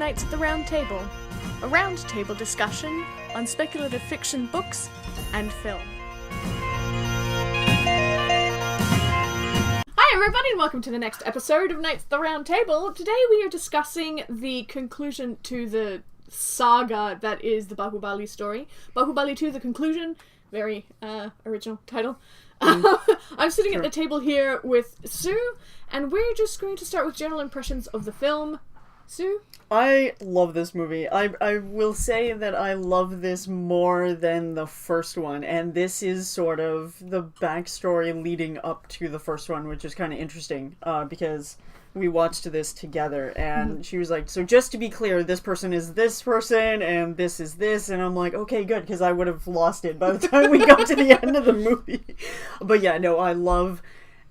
Knights at the Round Table, a round table discussion on speculative fiction books and film. Hi everybody and welcome to the next episode of Knights at the Round Table. Today we are discussing the conclusion to the saga that is the Baahubali story. Baahubali 2, The Conclusion. Very original title. I'm sitting at the table here with Sue, and we're just going to start with general impressions of the film. Sue? I love this movie. I will say that I love this more than the first one, and this is sort of the backstory leading up to the first one, which is kind of interesting, because we watched this together, and she was like, so just to be clear, this person is this person, and this is this, and I'm like, okay, good, because I would have lost it by the time we got to the end of the movie. But yeah, no, I love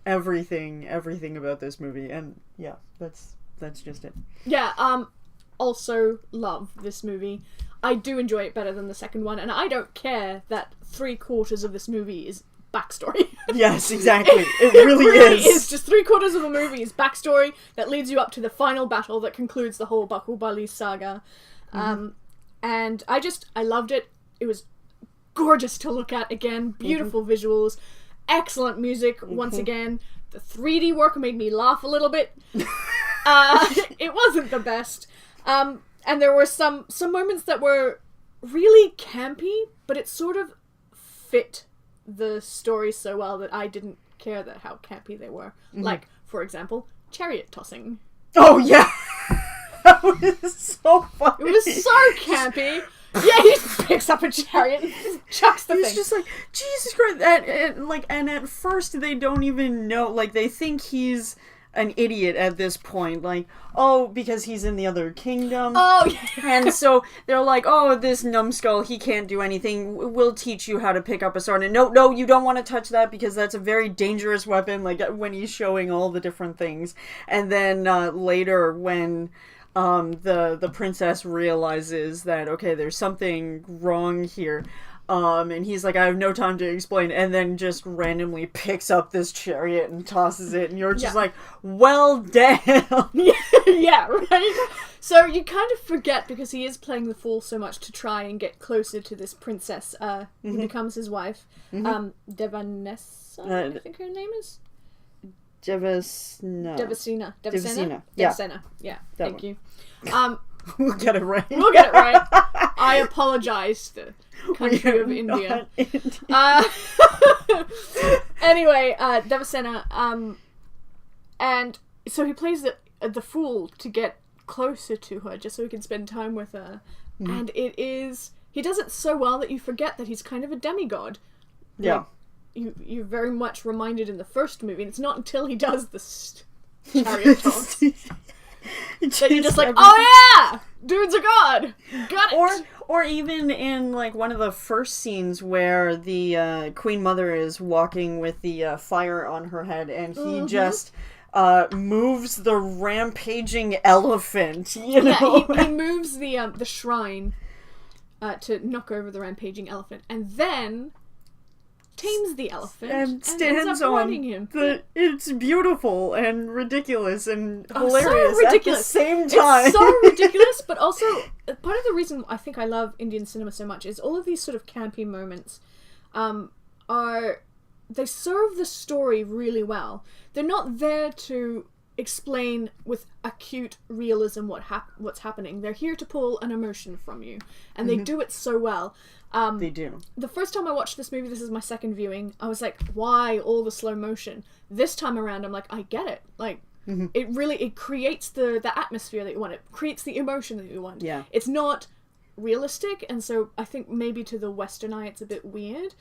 everything about this movie, and yeah, that's just it. Yeah, also love this movie. I do enjoy it better than the second one, and I don't care that 3/4 of this movie is backstory. Yes, exactly. It really is. It's just 3/4 of a movie is backstory that leads you up to the final battle that concludes the whole Baahubali saga. And I loved it. It was gorgeous to look at again. Beautiful visuals. Excellent music once again. The 3D work made me laugh a little bit. It wasn't the best. And there were some moments that were really campy, but it sort of fit the story so well that I didn't care that how campy they were. Like, for example, chariot tossing. Oh, yeah! That was so funny. It was so campy. Yeah, he picks up a chariot and just chucks the thing. He's just like, Jesus Christ. And at first they don't even know, like, they think he's an idiot at this point, like, oh, because he's in the other kingdom. Oh, yeah. And so they're like, oh, this numbskull, he can't do anything. We'll teach you how to pick up a sword. And no, you don't want to touch that because that's a very dangerous weapon, like, when he's showing all the different things. And then later when the princess realizes that, okay, there's something wrong here. And he's like, I have no time to explain, and then just randomly picks up this chariot and tosses it, and you're just like, well, damn. Yeah, right? So you kind of forget, because he is playing the fool so much, to try and get closer to this princess, who becomes his wife. Devanessa, I think her name is? Devasena. Yeah. Devasena. Yeah, thank you. We'll get it right. I apologize to the country of India. Anyway, Devasena, and so he plays the fool to get closer to her, just so he can spend time with her. And he does it so well that you forget that he's kind of a demigod. Yeah. Like, you're very much reminded in the first movie, and it's not until he does the chariot toss that you're just like, oh yeah! Dude's a god! Got it! Or even in, like, one of the first scenes where the Queen Mother is walking with the fire on her head, and he just moves the rampaging elephant, you know? Yeah, he moves the shrine to knock over the rampaging elephant, and then tames the elephant and stands ends up riding him. It's beautiful and ridiculous and hilarious so ridiculous. At the same time. It's so ridiculous, but also part of the reason I think I love Indian cinema so much is all of these sort of campy moments they serve the story really well. They're not there to explain with acute realism what's happening. They're here to pull an emotion from you, and they do it so well. They do. The first time I watched this movie, this is my second viewing, I was like, why all the slow motion? This time around, I'm like, I get it. Like, it creates the atmosphere that you want. It creates the emotion that you want. Yeah. It's not realistic, and so I think maybe to the Western eye it's a bit weird.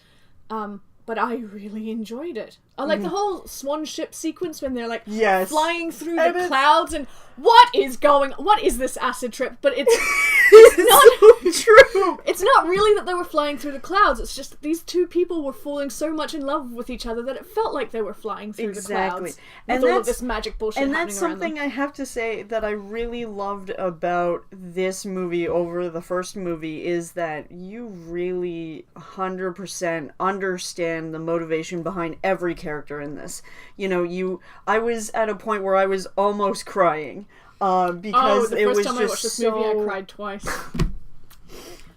But I really enjoyed it. I like the whole swan ship sequence when they're like flying through the clouds and what is this acid trip? But it's not so true. It's not really that they were flying through the clouds. It's just that these two people were falling so much in love with each other that it felt like they were flying through the clouds. And with all of this magic bullshit happening around them. And that's something I have to say that I really loved about this movie over the first movie is that you really 100% understand the motivation behind every character in this. You know, I was at a point where I was almost crying. because the it first was time just I watched this movie, I cried twice.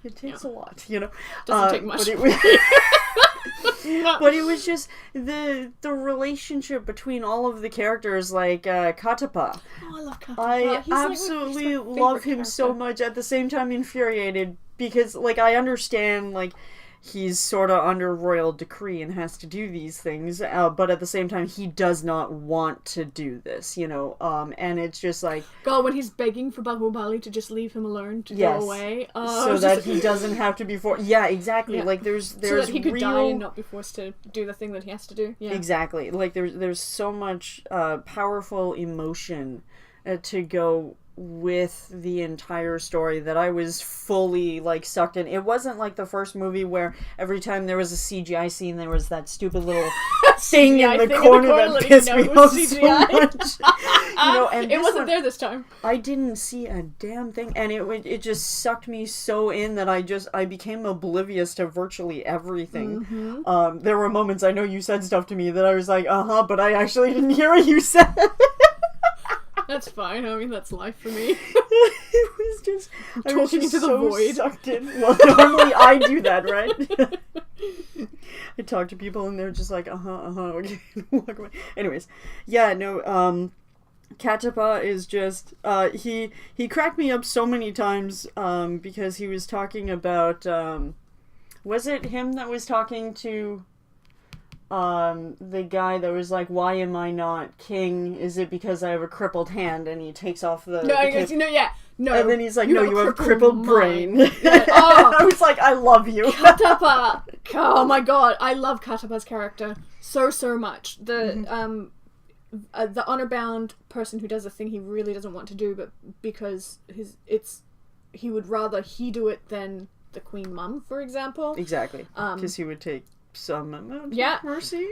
It takes a lot, you know. Doesn't take much. But it was, but it was just the relationship between all of the characters, like Katapa. Oh, I love Katapa. I He's absolutely like my love favorite him so character. much. At the same time, infuriated because, like, I understand, like, he's sort of under royal decree and has to do these things, but at the same time, he does not want to do this, you know. And it's just like, God, when he's begging for Baahubali to just leave him alone to yes, go away, so that he doesn't have to be yeah, exactly. Yeah. Like there's so that he could real... die and not be forced to do the thing that he has to do. Yeah, Exactly. Like there's so much powerful emotion to go with the entire story that I was fully like sucked in. It wasn't like the first movie where every time there was a CGI scene there was that stupid little thing in the corner that pissed me off so much. You know, and it wasn't there this time. I didn't see a damn thing, and it just sucked me so in that I became oblivious to virtually everything. Mm-hmm. There were moments, I know you said stuff to me that I was like, but I actually didn't hear what you said. That's fine. I mean, that's life for me. It was just I was Talking just into the so void. sucked in. Well, normally I do that, right? I talk to people and they're just like, okay, walk away. Anyways, yeah, no, Katapa is just he cracked me up so many times because he was talking about was it him that was talking to the guy that was like, why am I not king? Is it because I have a crippled hand? And he takes off the No. And then he's like, no, you have a crippled brain. Yeah. Oh. I was like, I love you. Katapa! Oh my god, I love Katapa's character so much. The honor-bound person who does a thing he really doesn't want to do, but because he would rather he do it than the Queen Mum, for example. Exactly. Because he would take some amount of mercy.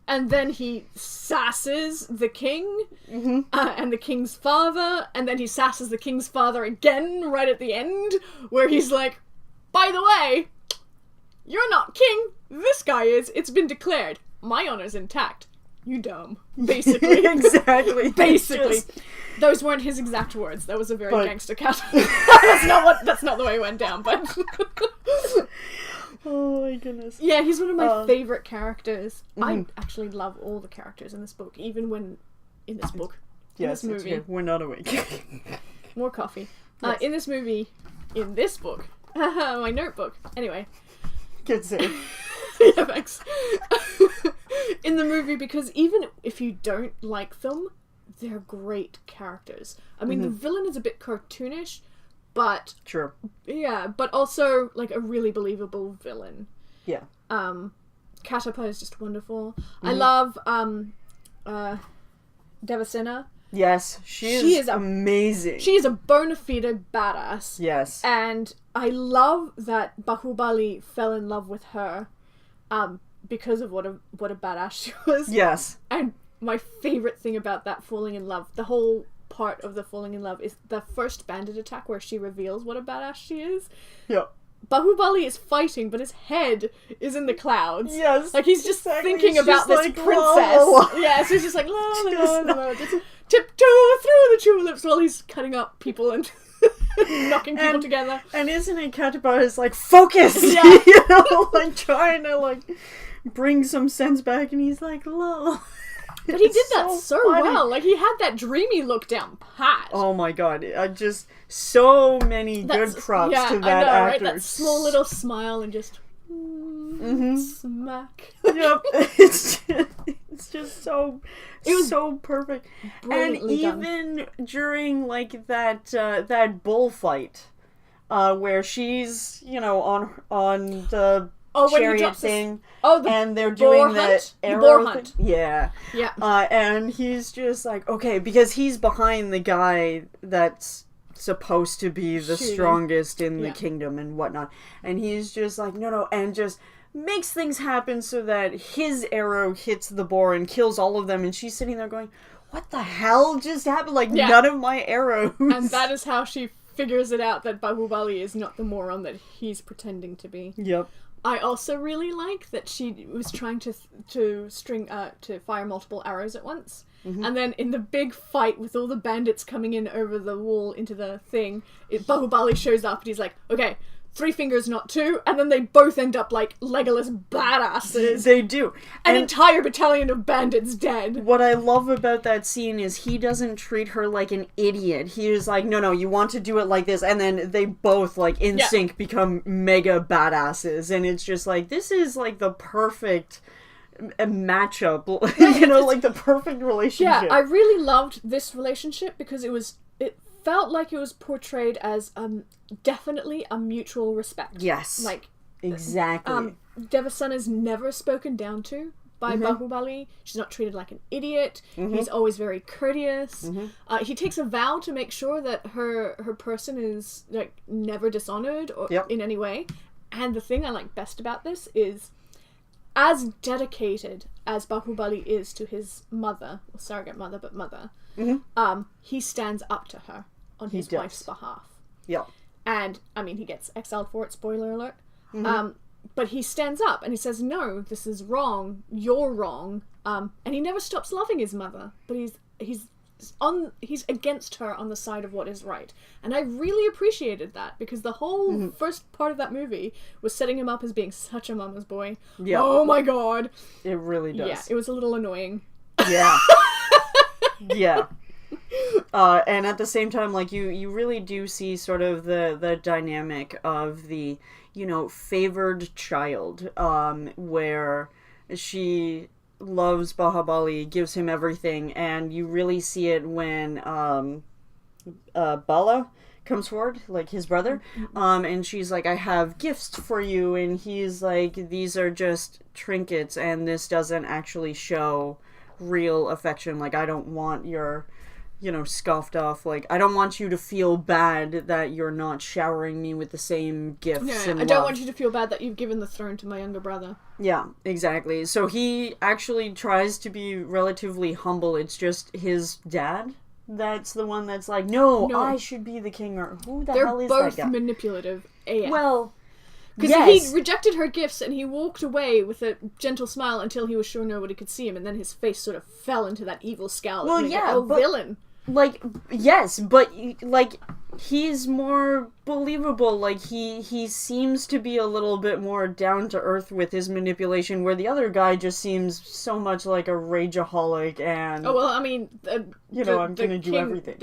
And then he sasses the king Mm-hmm. and the king's father, and then he sasses the king's father again right at the end, where he's like, by the way, you're not king, this guy is, it's been declared, my honor's intact, you dumb, basically. Exactly. Basically. Just... Those weren't his exact words, that was a very But... gangster cat. That's not the way it went down, but... Oh my goodness. Yeah, he's one of my favorite characters. Mm-hmm. I actually love all the characters in this book, even when in this book. Yes, in this movie. okay. We're not awake. More coffee. Yes. In this movie, in this book, my notebook. Anyway. Good save. Yeah, thanks. In the movie, because even if you don't like them, they're great characters. I mean, the villain is a bit cartoonish, but Sure. yeah, but also like a really believable villain. Yeah. Katapa is just wonderful. I love Devasena. Yes, she is amazing. She is a bona fide badass. Yes. And I love that Baahubali fell in love with her because of what a badass she was. Yes. And my favorite thing about that falling in love, the whole part of the falling in love, is the first bandit attack where she reveals what a badass she is. Yeah. Bahubali is fighting, but his head is in the clouds. Yes. Like, he's just exactly. thinking He's about just this like, princess. la, la, la. Yeah, so he's just like, la la la la la, just tiptoe through the tulips while he's cutting up people and knocking people together. And isn't it Katapa is like, focus! Yeah. You know, like, trying to, like, bring some sense back, and he's like, lol. But he did that so funny. well. Like, he had that dreamy look down pat. Oh my god, I just, so many good props to that I know, actor. right? That small little smile and just smack. Yep, it's just so, it was so perfect. And done. even during, like, that bullfight, where she's, you know, on the chariot thing, and they're doing the arrow hunt. Yeah. And he's just like, okay, because he's behind the guy that's supposed to be the strongest in the kingdom and whatnot, and he's just like, no, and just makes things happen so that his arrow hits the boar and kills all of them, and she's sitting there going, what the hell just happened? Like, none of my arrows. And that is how she figures it out, that Bahubali is not the moron that he's pretending to be. Yep. I also really like that she was trying to fire multiple arrows at once. And then in the big fight with all the bandits coming in over the wall into the thing, Baahubali shows up and he's like, okay, 3 fingers, not 2, and then they both end up like Legolas badasses. They do. An entire battalion of bandits dead. What I love about that scene is he doesn't treat her like an idiot. He is like, no, you want to do it like this, and then they both, like, in sync become mega badasses, and it's just like, this is like the perfect matchup, you know, like the perfect relationship. Yeah, I really loved this relationship because it felt like it was portrayed as definitely a mutual respect. Yes. Like, exactly. Devasana is never spoken down to by Baahubali. She's not treated like an idiot. He's always very courteous. He takes a vow to make sure that her person is like never dishonored or in any way. And the thing I like best about this is, as dedicated as Baahubali is to his mother, or surrogate mother, but mother, he stands up to her on his wife's behalf. Yeah. And, I mean, he gets exiled for it, spoiler alert. But he stands up and he says, no, this is wrong, you're wrong. And he never stops loving his mother, but he's against her on the side of what is right. And I really appreciated that, because the whole first part of that movie was setting him up as being such a mama's boy. Yeah. Oh my god. It really does. Yeah, it was a little annoying. Yeah. Yeah. And at the same time, like, you really do see sort of the dynamic of the, you know, favored child, where she loves Baahubali, gives him everything, and you really see it when Bala comes forward, like his brother, and she's like, I have gifts for you, and he's like, these are just trinkets, and this doesn't actually show real affection. Like, I don't want your, you know, scoffed off, like, I don't want you to feel bad that you're not showering me with the same gifts and I don't want you to feel bad that you've given the throne to my younger brother. Yeah, exactly. So he actually tries to be relatively humble. It's just his dad that's the one that's like, no, I should be the king, or who the hell is that guy? They're both manipulative AF. Well, because he rejected her gifts and he walked away with a gentle smile until he was sure nobody could see him, and then his face sort of fell into that evil scowl. Well, yeah, but, villain. Like, yes, but, like, he's more believable. Like, he seems to be a little bit more down to earth with his manipulation, where the other guy just seems so much like a rageaholic and... Oh, well, I mean... I'm gonna do everything.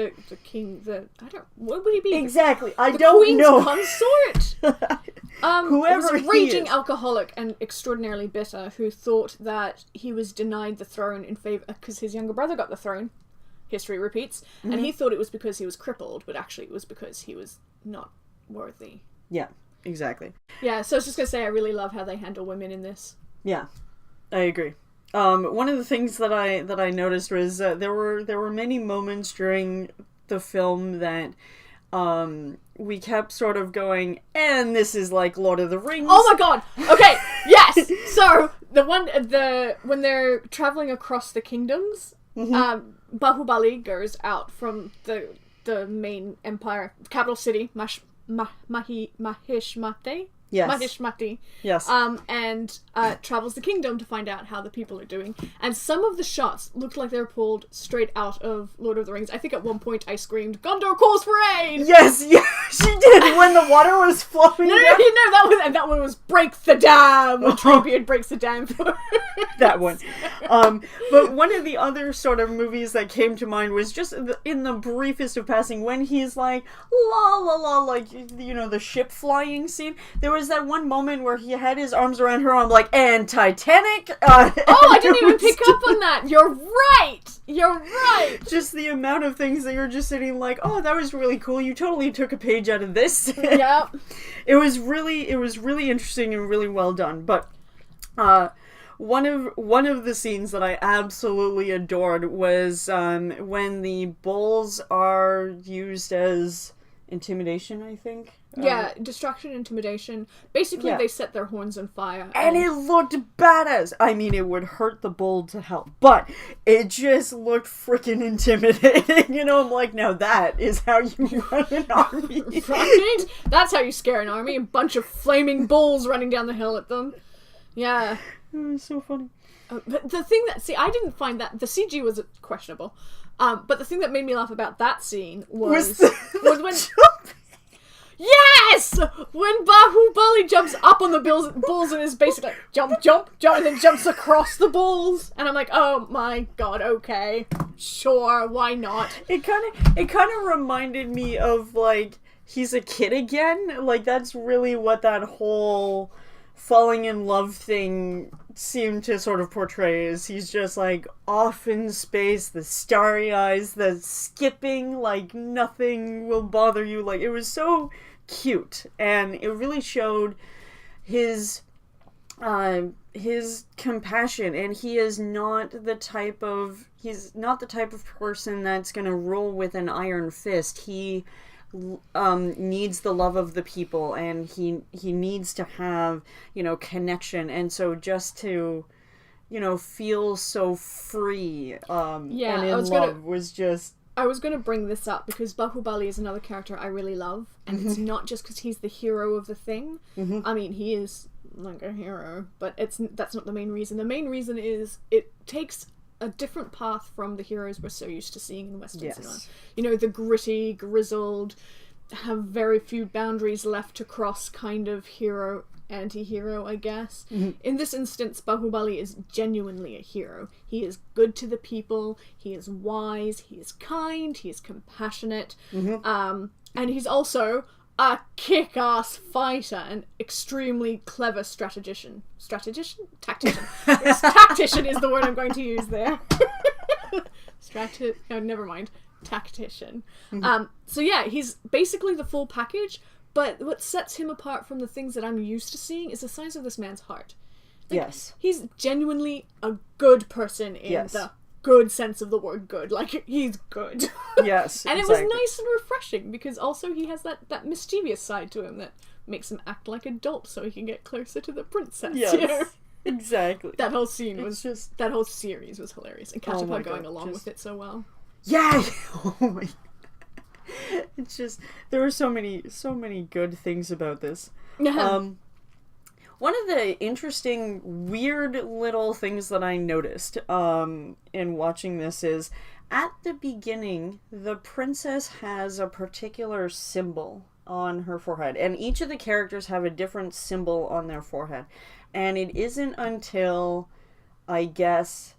What would he be? Exactly, I don't know. The Queen's consort? Whoever he was a raging alcoholic and extraordinarily bitter who thought that he was denied the throne in favor... because his younger brother got the throne. History repeats, and he thought it was because he was crippled, but actually it was because he was not worthy. Yeah, exactly. Yeah, so I was just gonna say, I really love how they handle women in this. Yeah, I agree. One of the things that I noticed was there were many moments during the film that we kept sort of going, and this is like Lord of the Rings. Oh my god! Okay, yes! So, when they're traveling across the kingdoms, Baahubali goes out from the main empire, capital city, Mahishmati. Yes. Mahishmati. Yes. And travels the kingdom to find out how the people are doing. And some of the shots looked like they were pulled straight out of Lord of the Rings. I think at one point I screamed, "Gondor calls for aid!" Yes, yeah, she did when the water was flowing. No, that one was break the dam. When Treebeard breaks the dam for that one. But one of the other sort of movies that came to mind was just in the briefest of passing when he's like, la la la, like, you know, the ship flying scene. There was that one moment where he had his arms around her arm, like, and Titanic. I didn't even pick up on that. You're right. Just the amount of things that you're just sitting like, oh, that was really cool. You totally took a page out of this. Yeah. It was really interesting and really well done. But one of the scenes that I absolutely adored was when the bowls are used as intimidation, I think. Yeah, distraction, intimidation. Basically, Yeah. they set their horns on fire. And it looked badass. I mean, it would hurt the bull to hell, but it just looked freaking intimidating. You know, I'm like, now that is how you run an army. Right? That's how you scare an army. A bunch of flaming bulls running down the hill at them. Yeah. It was so funny. But the thing that... See, I didn't find that... The CG was questionable. But the thing that made me laugh about that scene was when... Yes! When Baahubali jumps up on the bulls and is basically like, jump, jump, jump, and then jumps across the bulls. And I'm like, oh my god, okay. Sure, why not? It kind of reminded me of, like, he's a kid again. Like, that's really what that whole falling in love thing seemed to sort of portray, is he's just, like, off in space, the starry eyes, the skipping, like, nothing will bother you. Like, it was so cute, and it really showed his compassion, and he's not the type of person that's gonna rule with an iron fist. He needs the love of the people, and he needs to have, you know, connection, and so just to, you know, feel so free and in love was just... I was going to bring this up because Baahubali is another character I really love, and it's not just because he's the hero of the thing. I mean, he is like a hero, but that's not the main reason. The main reason is it takes a different path from the heroes we're so used to seeing in Western cinema. You know, the gritty, grizzled, have very few boundaries left to cross kind of hero, anti-hero, I guess. In this instance, Baahubali is genuinely a hero. He is good to the people, he is wise, he is kind, he is compassionate, and he's also a kick-ass fighter, an extremely clever strategician. Tactician. Yes, tactician is the word I'm going to use there. No, never mind. Tactician. So yeah, he's basically the full package, but what sets him apart from the things that I'm used to seeing is the size of this man's heart. Like, yes. He's genuinely a good person in the good sense of the word good. Like, he's good. Yes, And it was nice and refreshing, because also he has that mischievous side to him that makes him act like a dolt so he can get closer to the princess. Yes, you know? exactly. That whole scene was just... That whole series was hilarious. And Katapa going along with it so well. Yeah! Oh my... It's just... There were so many good things about this. One of the interesting, weird little things that I noticed in watching this is, at the beginning, the princess has a particular symbol on her forehead, and each of the characters have a different symbol on their forehead. And it isn't until, I guess,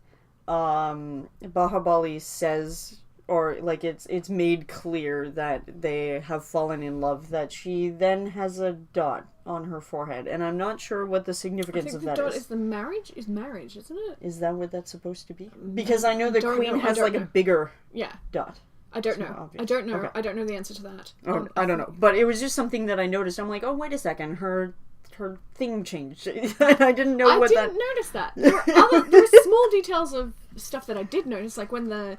Baahubali says, or like it's made clear that they have fallen in love, that she then has a dot on her forehead, and I'm not sure what the significance of that is. The dot is the marriage, isn't it? Is that what that's supposed to be? Because I know the queen has like a bigger dot. I don't know. Obvious. I don't know. Okay. I don't know the answer to that. Oh, I don't know. But it was just something that I noticed. I'm like, oh, wait a second, her thing changed. I didn't know what that... I didn't notice that. There were small details of stuff that I did notice, like when the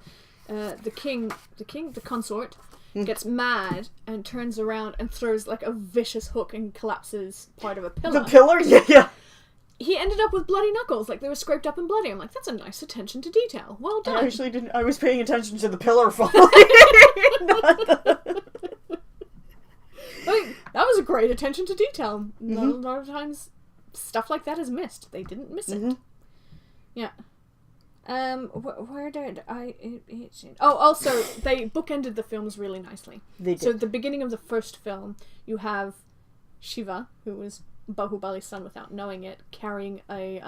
consort, gets mad and turns around and throws like a vicious hook and collapses part of a pillar. The pillar? Yeah. He ended up with bloody knuckles, like they were scraped up and bloody. I'm like, that's a nice attention to detail. Well done. I actually didn't. I was paying attention to the pillar falling. Like, that was a great attention to detail. A lot of times, stuff like that is missed. They didn't miss it. Yeah. Where did I... Oh, also, they bookended the films really nicely. They did. So at the beginning of the first film, you have Shiva, who was Bahubali's son without knowing it, carrying a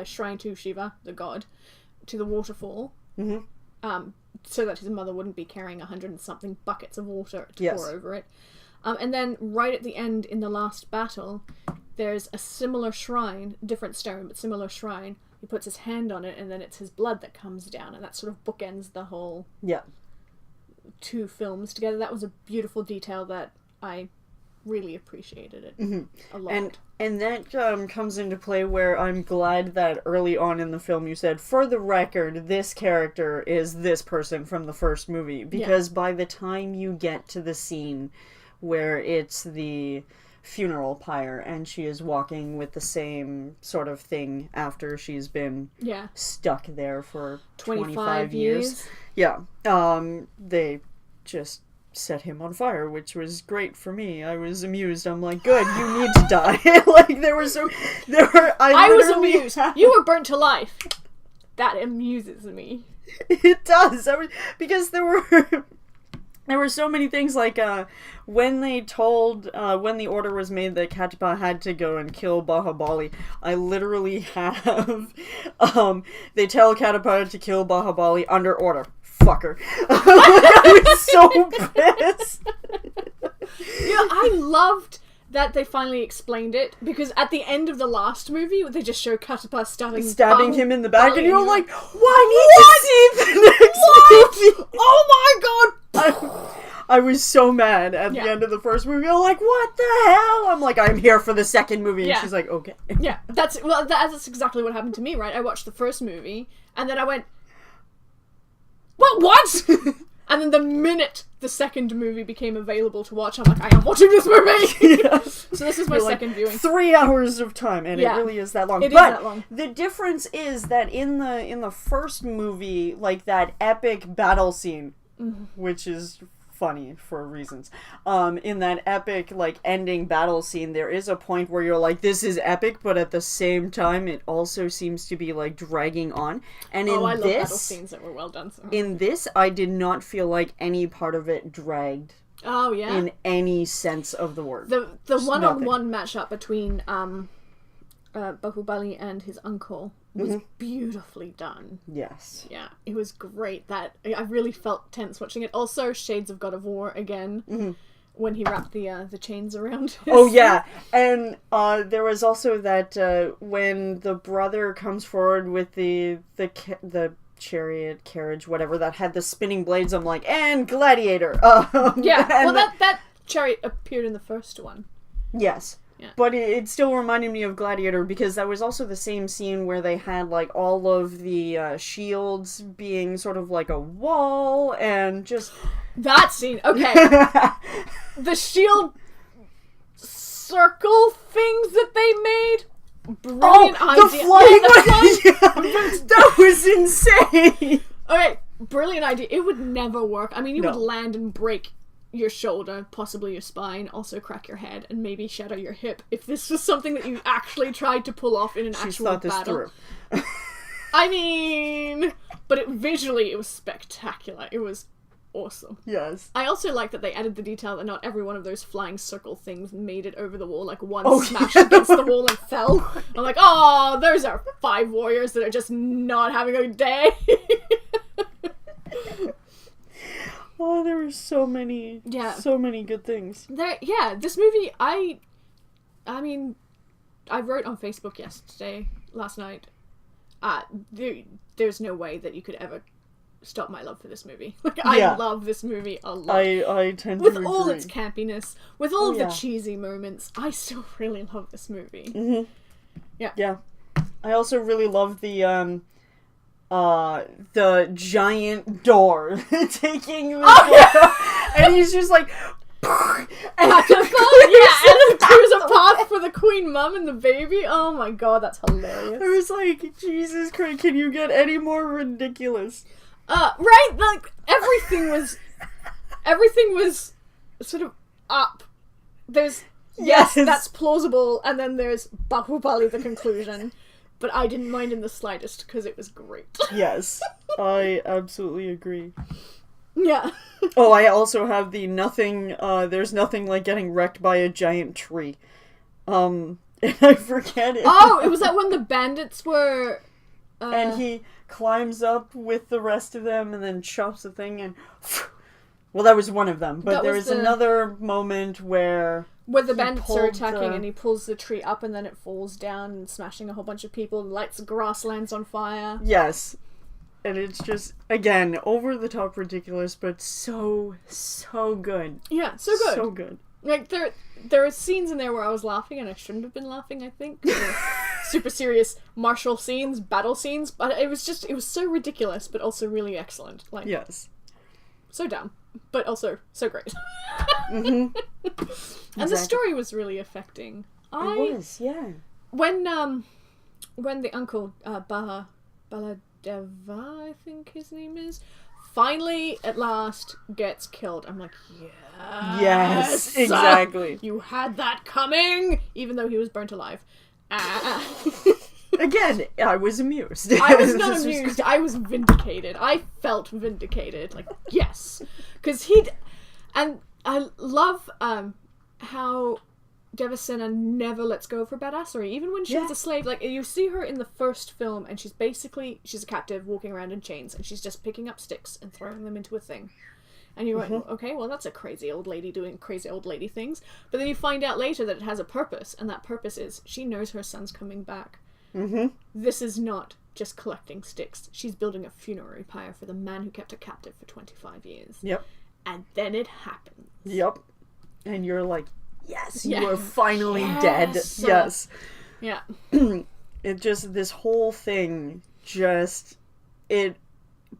shrine to Shiva, the god, to the waterfall. So that his mother wouldn't be carrying 100 and something buckets of water to pour over it. And then right at the end, in the last battle, there's a similar shrine, different stone, but similar shrine. He puts his hand on it, and then it's his blood that comes down, and that sort of bookends the whole two films together. That was a beautiful detail that I really appreciated it a lot. And that comes into play where I'm glad that early on in the film you said, for the record, this character is this person from the first movie. Because by the time you get to the scene where it's the funeral pyre and she is walking with the same sort of thing after she's been stuck there for 25 years. Yeah. They just set him on fire, which was great for me. I was amused. I'm like, good, you need to die. Like, I was amused. You were burnt to life. That amuses me. It does. Because there were so many things, like, when they told, when the order was made that Katapa had to go and kill Baahubali, I literally have, they tell Katapa to kill Baahubali under order. Fucker. I was so pissed. I loved that they finally explained it, because at the end of the last movie, they just show Katapa stabbing him in the back, and you're like, I need to see the next movie. Oh my god! I was so mad at the end of the first movie. I'm like, what the hell? I'm like, I'm here for the second movie. And she's like, okay. Yeah, that's exactly what happened to me, right? I watched the first movie, and then I went, what? And then the minute the second movie became available to watch, I'm like, I am watching this movie! So this is my second viewing. 3 hours of time, and it really is that long. It is that long. The difference is that in the first movie, like, that epic battle scene, which is funny for reasons, in that epic, like, ending battle scene, there is a point where you're like, this is epic, but at the same time it also seems to be, like, dragging on. And I love battle scenes that were well done. So. In this, I did not feel like any part of it dragged. Oh yeah. In any sense of the word. The one-on-one matchup between Baahubali and his uncle was beautifully done. Yes. Yeah, it was great. That I really felt tense watching it. Also, shades of God of War again, when he wrapped the chains around his... Oh yeah, and there was also that when the brother comes forward with the chariot, carriage, whatever, that had the spinning blades, I'm like, and gladiator! Well, that chariot appeared in the first one. Yes. Yeah. But it still reminded me of Gladiator, because that was also the same scene where they had, like, all of the shields being sort of like a wall, and just... That scene, okay. The shield circle things that they made, brilliant idea. The flying one! That was insane! Okay, brilliant idea. It would never work. I mean, you would land and break your shoulder, possibly your spine, also crack your head, and maybe shatter your hip if this was something that you actually tried to pull off in an actual battle. I mean, but visually it was spectacular. It was awesome. Yes. I also like that they added the detail that not every one of those flying circle things made it over the wall. Like, one smashed against the wall and fell. I'm like, oh, those are 5 warriors that are just not having a day. Oh, there were so many good things. This movie, I mean, I wrote on Facebook last night, there's no way that you could ever stop my love for this movie. Like, I love this movie a lot. I tend to agree. With all its campiness, with all of the cheesy moments, I still really love this movie. Mm-hmm. Yeah. I also really love the giant door taking and he's just like and there's a path for the queen mum and the baby. Oh my god, that's hilarious. I was like, Jesus Christ, can you get any more ridiculous? Right, like everything was sort of up. There's yes, that's plausible, and then there's Baahubali, the conclusion. But I didn't mind in the slightest, because it was great. Yes, I absolutely agree. Yeah. Oh, I also have the there's nothing like getting wrecked by a giant tree. And I forget it. Oh, it was that when the bandits were... and he climbs up with the rest of them and then chops the thing and... Well, that was one of them, but there was another moment where the bandits are attacking and he pulls the tree up and then it falls down and smashing a whole bunch of people, lights grasslands on fire. Yes. And it's just, again, over the top ridiculous, but so good. Yeah, so good. So good. Like, there are scenes in there where I was laughing and I shouldn't have been laughing, I think. Super serious martial scenes, battle scenes, but it was so ridiculous, but also really excellent. Like, yes. So dumb, but also so great. Mm-hmm. And the story was really affecting. It was, yeah. When the uncle, Baladeva, I think his name is, finally, at last, gets killed. I'm like, yes, exactly. You had that coming, even though he was burnt alive. Again, I was amused. I was not amused. I was vindicated. I felt vindicated. Like, yes. Because and I love how Devasena never lets go of her badassery. Even when she was a slave, like, you see her in the first film and she's a captive walking around in chains and she's just picking up sticks and throwing them into a thing. And you went, okay, well, that's a crazy old lady doing crazy old lady things. But then you find out later that it has a purpose, and that purpose is she knows her son's coming back. Mm-hmm. This is not just collecting sticks. She's building a funerary pyre for the man who kept her captive for 25 years. Yep. And then it happens. Yep. And you're like, yes, you are finally dead. Yes. Yeah. It just, this whole thing it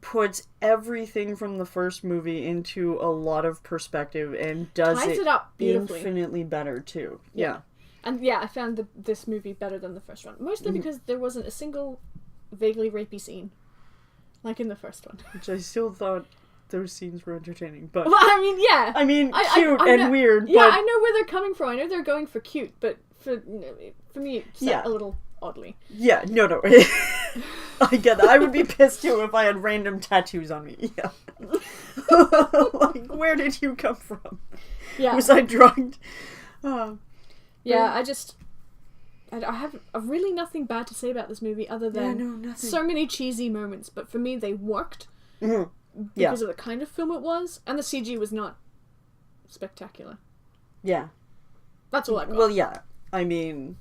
puts everything from the first movie into a lot of perspective and does it up beautifully. Infinitely better too. Yeah. And yeah, I found this movie better than the first one. Mostly because there wasn't a single vaguely rapey scene. Like in the first one. Which I still thought those scenes were entertaining. But well, I mean, yeah. I mean, cute and weird. Yeah, but... I know where they're coming from. I know they're going for cute, but for me, it sat a little oddly. Yeah, no. I get that. I would be pissed too if I had random tattoos on me. Yeah. Like, where did you come from? Yeah. Was I drugged? Yeah, I have really nothing bad to say about this movie other than so many cheesy moments, but for me they worked because of the kind of film it was, and the CG was not spectacular. Yeah. That's all I got. Well, yeah. I mean...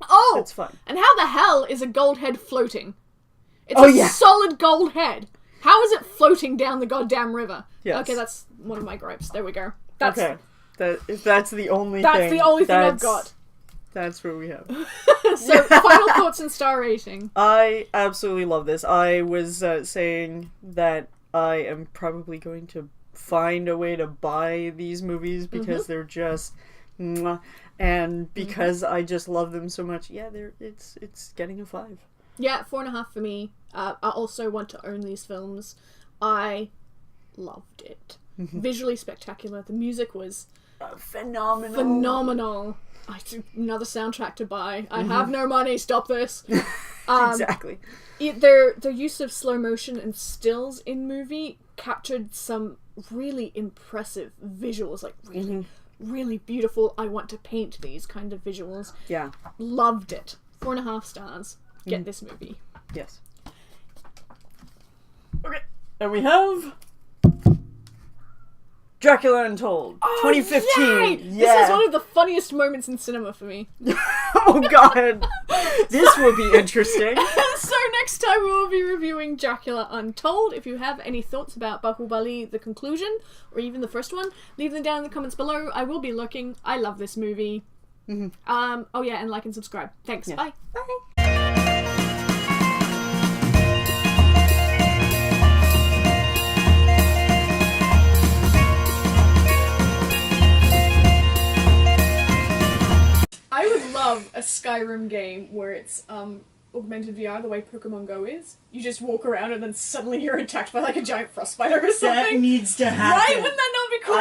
Oh! It's fun. And how the hell is a gold head floating? It's a solid gold head. How is it floating down the goddamn river? Yes. Okay, that's one of my gripes. There we go. That's the only thing. That's the only thing I've got. That's what we have. So, final thoughts and star rating. I absolutely love this. I was saying that I am probably going to find a way to buy these movies because they're just... And because I just love them so much, it's getting a 5. Yeah, 4.5 for me. I also want to own these films. I loved it. Visually spectacular. The music was phenomenal. Another soundtrack to buy. I have no money. Stop this. Exactly. Their use of slow motion and stills in movie captured some really impressive visuals, like really beautiful. I want to paint these kind of visuals. Yeah. Loved it. 4.5 stars. Get this movie. Yes. Okay. And we have Dracula Untold, 2015. Yay! This is one of the funniest moments in cinema for me. Oh god. This will be interesting. So next time we will be reviewing Dracula Untold. If you have any thoughts about Baahubali, the conclusion, or even the first one, leave them down in the comments below. I will be looking. I love this movie. Oh yeah, and like and subscribe. Thanks. Yes. Bye. Bye. I would love a Skyrim game where it's augmented VR the way Pokemon Go is. You just walk around and then suddenly you're attacked by like a giant frost spider or something. That needs to happen. Right? Wouldn't that not be cool?